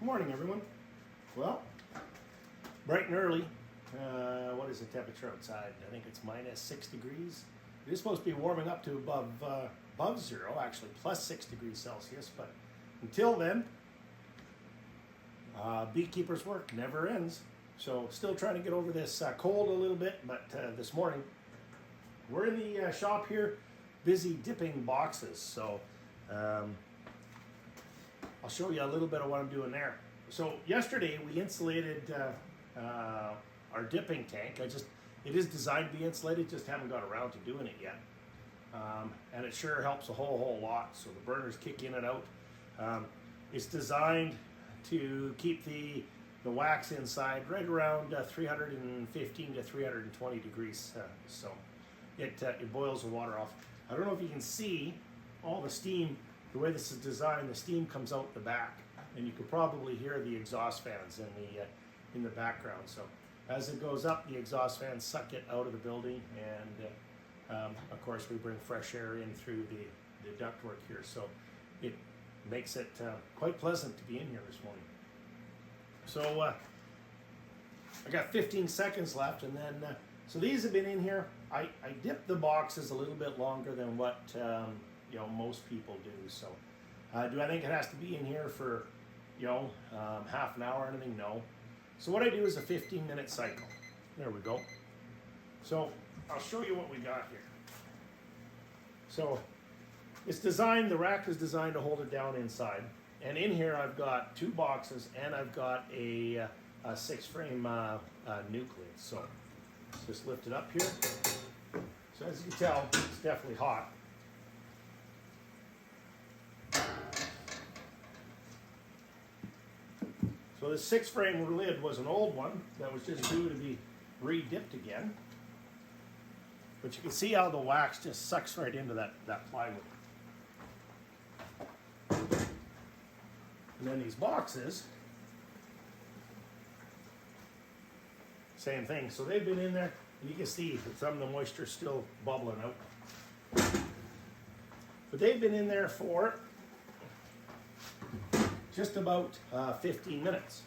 Morning, everyone. Well, bright and early. What is the temperature outside? I think it's minus 6 degrees. It is supposed to be warming up to above zero, actually plus 6 degrees Celsius. But until then, beekeeper's work never ends. So still trying to get over this cold a little bit. But this morning, we're in the shop here, busy dipping boxes. So I'll show you a little bit of what I'm doing there. So yesterday we insulated our dipping tank. It is designed to be insulated, just haven't got around to doing it yet. And it sure helps a whole lot. So the burners kick in and out. It's designed to keep the wax inside right around 315 to 320 degrees. So it boils the water off. I don't know if you can see all the steam. The way this is designed, the steam comes out the back, and you can probably hear the exhaust fans in the background. So as it goes up, the exhaust fans suck it out of the building, and of course we bring fresh air in through the ductwork here. So it makes it quite pleasant to be in here this morning. So I got 15 seconds left, and then so these have been in here. I dipped the boxes a little bit longer than what most people do. So do I think it has to be in here for half an hour or anything? No. So what I do is a 15-minute cycle. There we go. So I'll show you what we got here. So it's designed, the rack is designed to hold it down inside, and in here I've got 2 boxes and I've got a 6-frame nucleus. So just lift it up here. So as you can tell, it's definitely hot. So this 6-frame lid was an old one that was just due to be re-dipped again. But you can see how the wax just sucks right into that plywood. And then these boxes, same thing. So they've been in there, and you can see that some of the moisture is still bubbling out. But they've been in there for just about 15 minutes.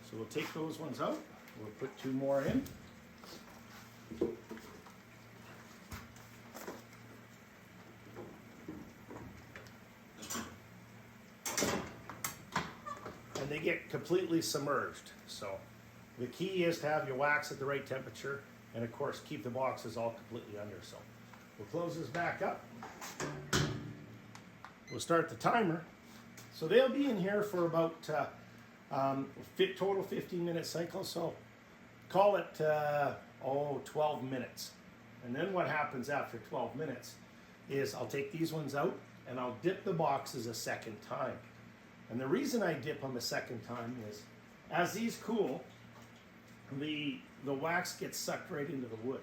So we'll take those ones out. We'll put 2 more in. And they get completely submerged. So the key is to have your wax at the right temperature, and of course keep the boxes all completely under. So we'll close this back up. We'll start the timer. So they'll be in here for about total 15-minute cycle. So call it 12 minutes. And then what happens after 12 minutes is I'll take these ones out and I'll dip the boxes a second time. And the reason I dip them a second time is as these cool, the wax gets sucked right into the wood.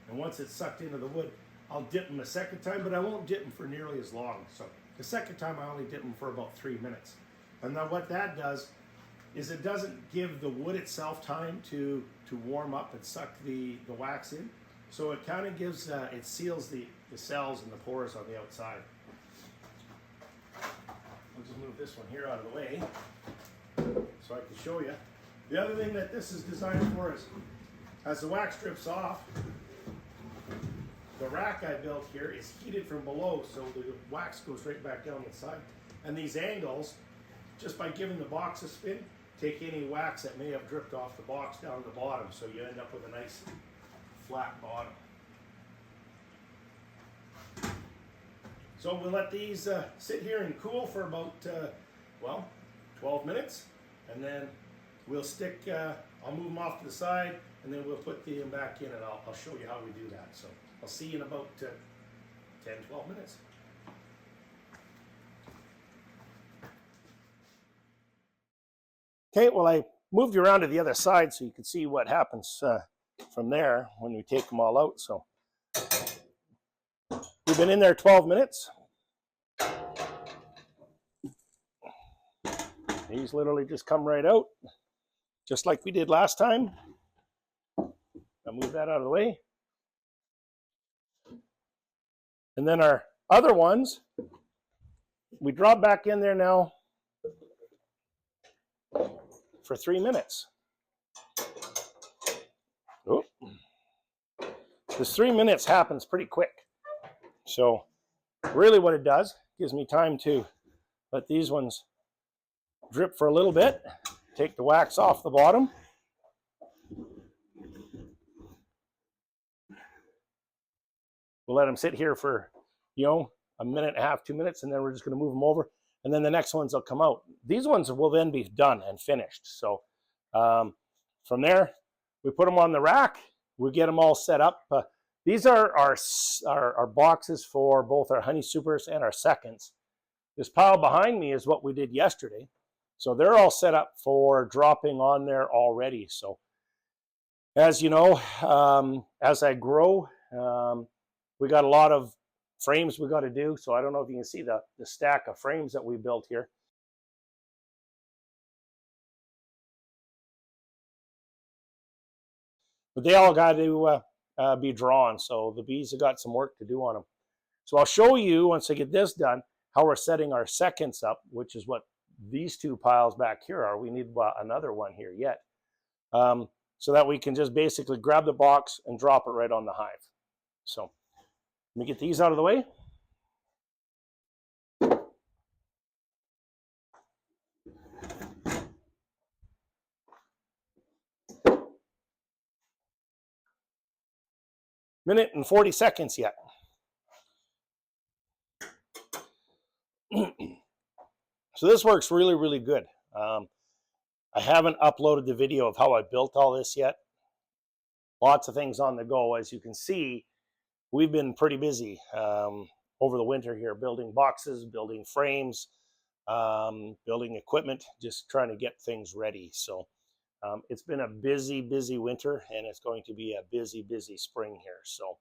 And once it's sucked into the wood, I'll dip them a second time, but I won't dip them for nearly as long. So the second time I only dip them for about 3 minutes. And now what that does is it doesn't give the wood itself time to warm up and suck the wax in. So it kind of gives, it seals the cells and the pores on the outside. I'll just move this one here out of the way so I can show you. The other thing that this is designed for is as the wax drips off, the rack I built here is heated from below, so the wax goes right back down inside. And these angles, just by giving the box a spin, take any wax that may have dripped off the box down to the bottom, so you end up with a nice flat bottom. So we'll let these sit here and cool for about 12 minutes, and then we'll stick. I'll move them off to the side, and then we'll put them back in, and I'll show you how we do that. So I'll see you in about 10-12 minutes. Okay, well I moved you around to the other side so you can see what happens from there when we take them all out. So we've been in there 12 minutes. These literally just come right out, just like we did last time. I'll move that out of the way. And then our other ones, we drop back in there now. for 3 minutes. Oh, this 3 minutes happens pretty quick. So really what it does, gives me time to let these ones drip for a little bit, take the wax off the bottom. We'll let them sit here for, a minute and a half, 2 minutes, and then we're just going to move them over. And then the next ones will come out. These ones will then be done and finished. So from there, we put them on the rack. We get them all set up. These are our boxes for both our honey supers and our seconds. This pile behind me is what we did yesterday. So they're all set up for dropping on there already. So as you know, as I grow, we got a lot of frames we got to do. So I don't know if you can see the stack of frames that we built here. But they all got to be drawn. So the bees have got some work to do on them. So I'll show you, once I get this done, how we're setting our seconds up, which is what these two piles back here are. We need another one here yet. So that we can just basically grab the box and drop it right on the hive. So let me get these out of the way. Minute and 40 seconds yet. So this works really, really good. I haven't uploaded the video of how I built all this yet. Lots of things on the go. As you can see, we've been pretty busy over the winter here, building boxes, building frames, building equipment, just trying to get things ready. So it's been a busy, busy winter, and it's going to be a busy, busy spring here. So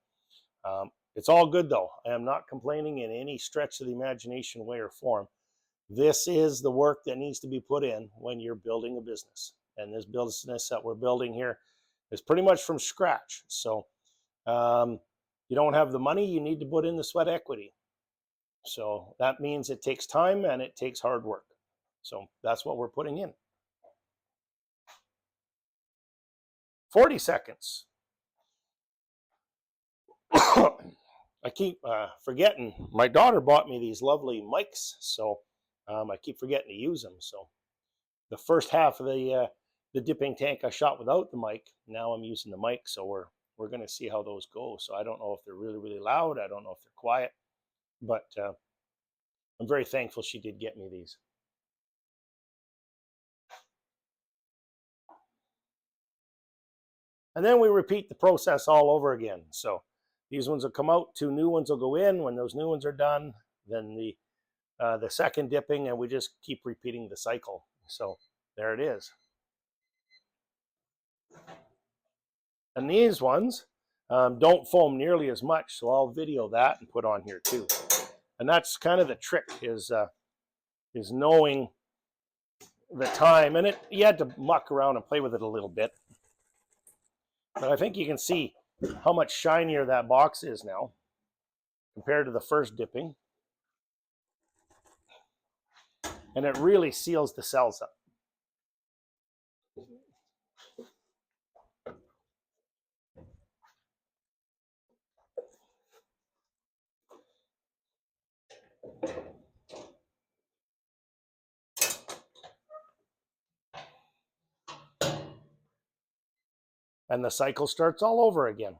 it's all good though. I am not complaining in any stretch of the imagination, way or form. This is the work that needs to be put in when you're building a business. And this business that we're building here is pretty much from scratch. So you don't have the money, you need to put in the sweat equity. So that means it takes time and it takes hard work. So that's what we're putting in. 40 seconds. I keep forgetting. My daughter bought me these lovely mics, so I keep forgetting to use them. So the first half of the dipping tank I shot without the mic. Now I'm using the mic, so we're going to see how those go. So I don't know if they're really, really loud. I don't know if they're quiet, but I'm very thankful she did get me these. And then we repeat the process all over again. So these ones will come out, 2 new ones will go in. When those new ones are done, then the second dipping, and we just keep repeating the cycle. So there it is. And these ones don't foam nearly as much, so I'll video that and put on here too. And that's kind of the trick, is knowing the time. And you had to muck around and play with it a little bit. But I think you can see how much shinier that box is now compared to the first dipping. And it really seals the cells up. And the cycle starts all over again.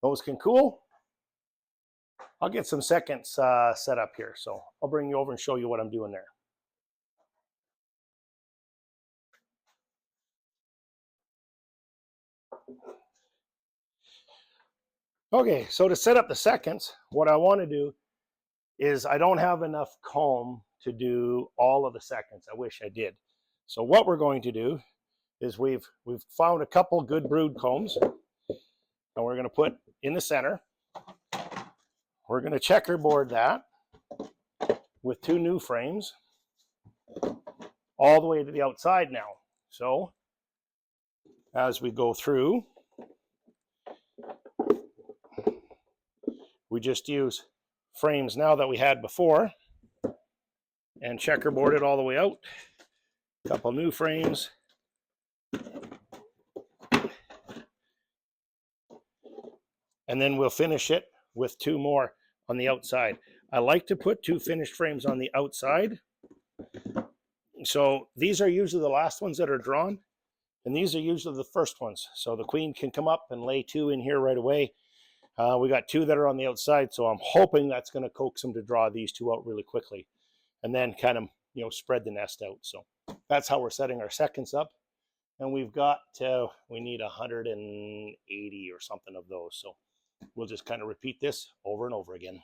Those can cool. I'll get some seconds set up here. So I'll bring you over and show you what I'm doing there. Okay, so to set up the seconds, what I want to do is, I don't have enough comb to do all of the seconds. I wish I did. So what we're going to do is we've found a couple good brood combs, and we're going to put in the center. We're going to checkerboard that with 2 new frames all the way to the outside now. So as we go through, we just use frames now that we had before and checkerboard it all the way out. A couple new frames. And then we'll finish it with 2 more on the outside. I like to put 2 finished frames on the outside. So these are usually the last ones that are drawn, and these are usually the first ones. So the queen can come up and lay 2 in here right away. We got 2 that are on the outside, so I'm hoping that's going to coax them to draw these 2 out really quickly, and then kind of, you know, spread the nest out. So that's how we're setting our seconds up. And we've got, we need 180 or something of those. So we'll just kind of repeat this over and over again.